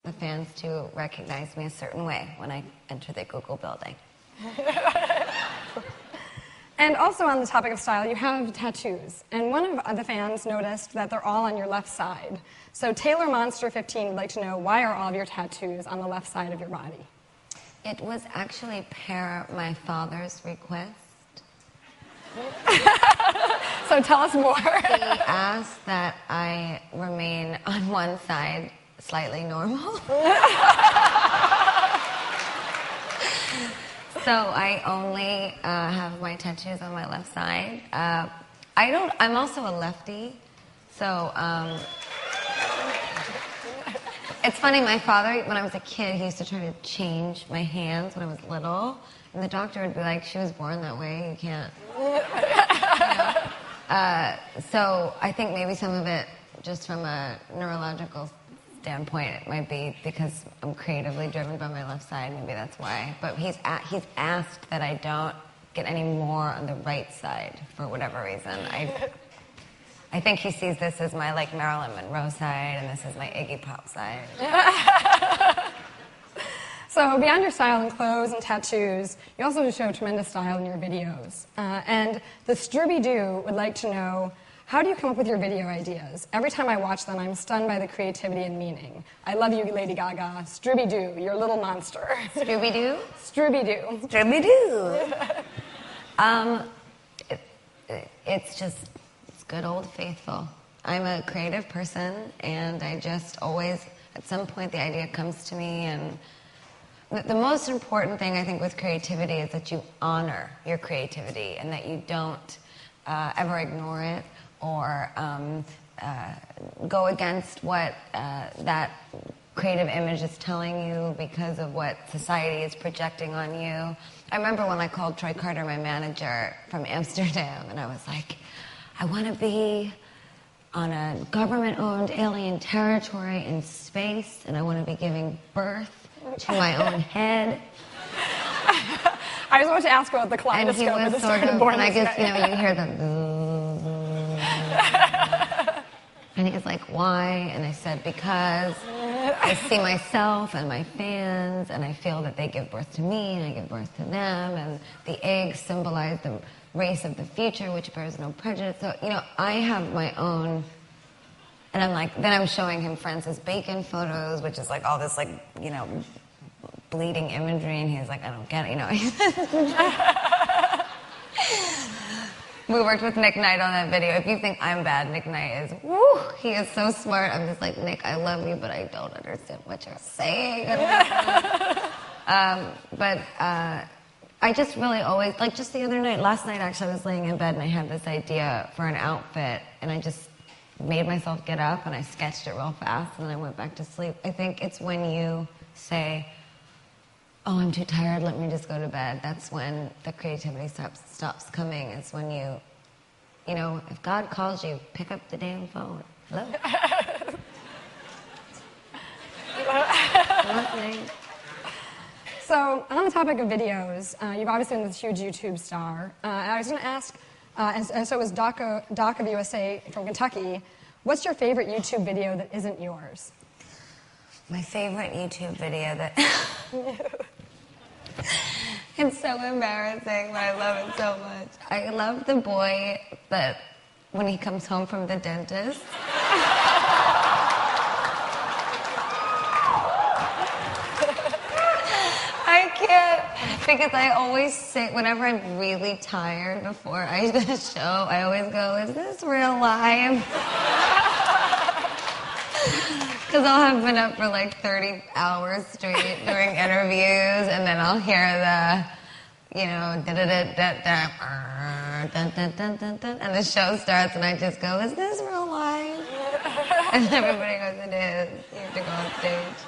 the fans to recognize me a certain way when I enter the Google building. And also on the topic of style, you have tattoos. And one of the fans noticed that they're all on your left side. So Taylor Monster 15 would like to know, why are all of your tattoos on the left side of your body? It was actually per my father's request. So tell us more. He asked that I remain on one side slightly normal. So I only have my tattoos on my left side. I'm also a lefty, so it's funny. My father, when I was a kid, he used to try to change my hands when I was little, and the doctor would be like, "She was born that way. You can't." So I think maybe some of it, just from a neurological standpoint, it might be because I'm creatively driven by my left side. Maybe that's why. But he's asked that I don't get any more on the right side for whatever reason. I think he sees this as my like Marilyn Monroe side, and this is my Iggy Pop side. So beyond your style in clothes and tattoos, you also show tremendous style in your videos. And the Strooby-Doo would like to know, how do you come up with your video ideas? Every time I watch them, I'm stunned by the creativity and meaning. I love you, Lady Gaga. Strooby-Doo, your little monster. Strooby-Doo? Strooby-Doo. Strooby-Doo. It's good old faithful. I'm a creative person, and I just always, at some point, the idea comes to me, and the most important thing, I think, with creativity is that you honor your creativity and that you don't ever ignore it or go against what that creative image is telling you because of what society is projecting on you. I remember when I called Troy Carter, my manager from Amsterdam, and I was like, I want to be on a government-owned alien territory in space, and I want to be giving birth to my own head. I was about to ask about the kaleidoscope. And he was sort of, and I guess, you hear the... And he was like, why? And I said, because I see myself and my fans, and I feel that they give birth to me, and I give birth to them, and the eggs symbolize the race of the future, which bears no prejudice. So, I have my own... And I'm like, then I'm showing him Francis Bacon photos, which is like all this bleeding imagery, and he's like, I don't get it, We worked with Nick Knight on that video. If you think I'm bad, Nick Knight is, he is so smart. I'm just like, Nick, I love you, but I don't understand what you're saying. I just really always, like just the other night, last night actually, I was laying in bed and I had this idea for an outfit, and I just made myself get up and I sketched it real fast and then I went back to sleep. I think it's when you say, oh, I'm too tired, let me just go to bed. That's when the creativity stops coming. It's when you if God calls you, pick up the damn phone. Hello? So on the topic of videos, you've obviously been this huge YouTube star. I was going to ask, and so was Doc of USA from Kentucky, what's your favorite YouTube video that isn't yours? My favorite YouTube video that... It's so embarrassing, but I love it so much. I love the boy that, when he comes home from the dentist... I can't, because I always say, whenever I'm really tired before I do the show, I always go, is this real life? Because I'll have been up for like 30 hours straight doing interviews, and then I'll hear the, and the show starts, and I just go, is this real life? And everybody goes, it is. You have to go on stage.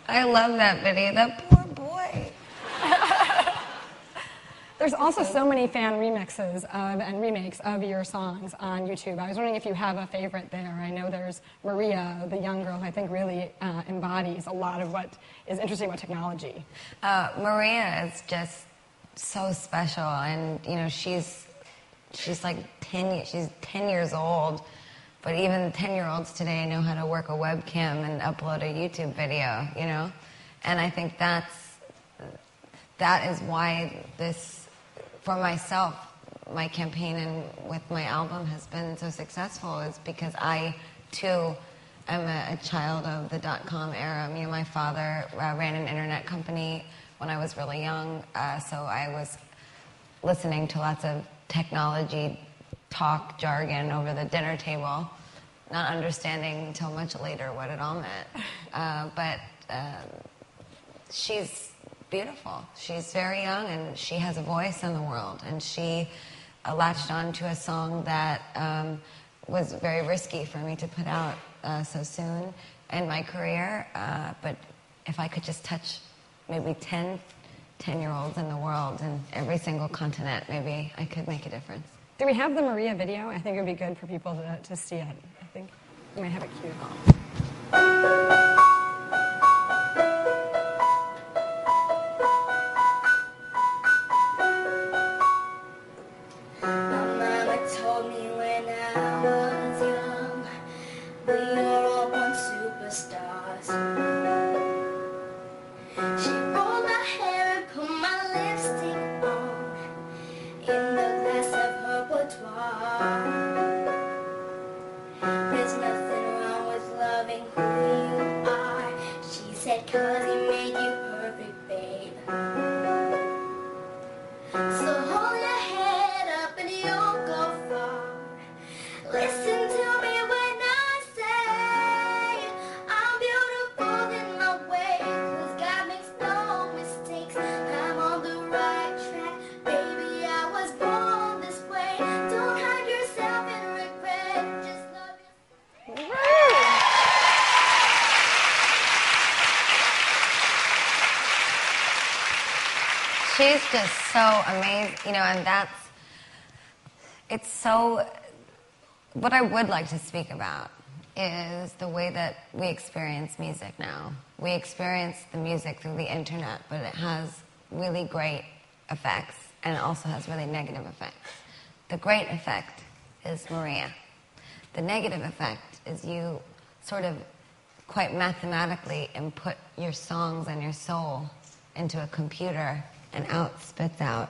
I love that video. That poor boy. There's also so many fan remixes and remakes of your songs on YouTube. I was wondering if you have a favorite there. I know there's Maria, the young girl, who I think really embodies a lot of what is interesting about technology. Maria is just so special, and she's like 10 years old, But even 10-year-olds today know how to work a webcam and upload a YouTube video, you know? And I think that is why this, for myself, my campaign and with my album has been so successful, is because I, too, am a child of the .com era. You know, my father ran an internet company when I was really young, so I was listening to lots of technology talk jargon over the dinner table, not understanding until much later what it all meant. But she's beautiful. She's very young, and she has a voice in the world, and she latched on to a song that was very risky for me to put out so soon in my career. But if I could just touch maybe 10-year-olds in the world in every single continent, maybe I could make a difference. Do we have the Maria video? I think it would be good for people to see it. I think we might have it queued. She's just so amazing, you know, and it's so, what I would like to speak about is the way that we experience music now. We experience the music through the internet, but it has really great effects, and it also has really negative effects. The great effect is Maria. The negative effect is you sort of quite mathematically input your songs and your soul into a computer, and out spits out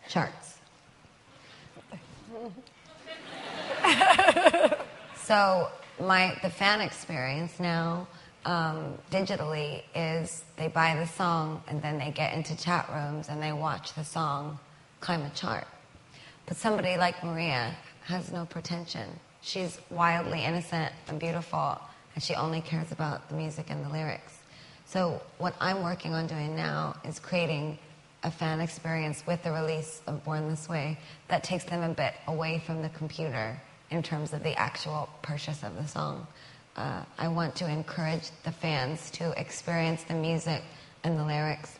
charts. So the fan experience now digitally is they buy the song and then they get into chat rooms and they watch the song climb a chart. But somebody like Maria has no pretension. She's wildly innocent and beautiful, and she only cares about the music and the lyrics. So what I'm working on doing now is creating a fan experience with the release of Born This Way that takes them a bit away from the computer in terms of the actual purchase of the song. I want to encourage the fans to experience the music and the lyrics,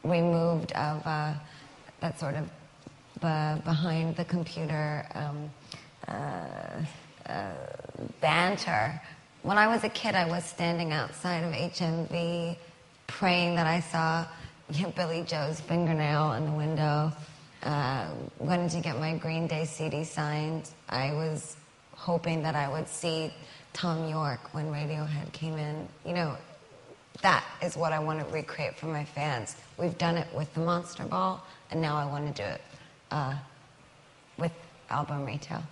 removed of that sort of behind the computer banter. When I was a kid, I was standing outside of HMV praying that I saw Billy Joe's fingernail in the window. Wanted to get my Green Day CD signed. I was hoping that I would see Tom York when Radiohead came in. You know, that is what I want to recreate for my fans. We've done it with the Monster Ball, and now I want to do it with album retail.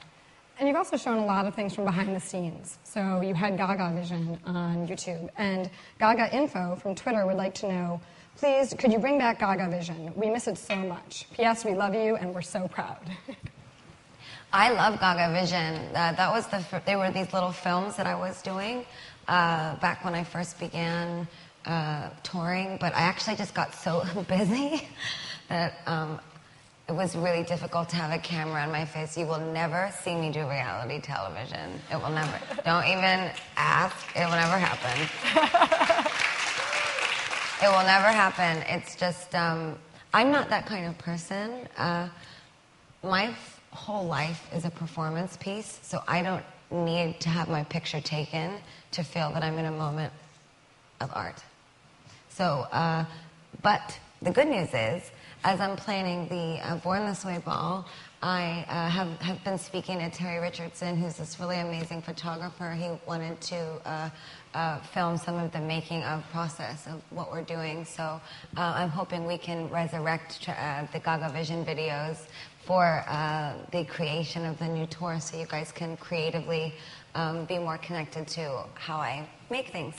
And you've also shown a lot of things from behind the scenes. So you had Gaga Vision on YouTube, and Gaga Info from Twitter would like to know, please, could you bring back Gaga Vision? We miss it so much. P.S. We love you, and we're so proud. I love Gaga Vision. That was they were these little films that I was doing back when I first began touring, but I actually just got so busy that it was really difficult to have a camera on my face. You will never see me do reality television. It will never. Don't even ask. It will never happen. It will never happen. It's just, I'm not that kind of person. My whole life is a performance piece, so I don't need to have my picture taken to feel that I'm in a moment of art. So, but the good news is, as I'm planning the Born This Way ball, I have been speaking to Terry Richardson, who's this really amazing photographer. He wanted to film some of the making of process of what we're doing. So I'm hoping we can resurrect the Gaga Vision videos for the creation of the new tour, so you guys can creatively be more connected to how I make things.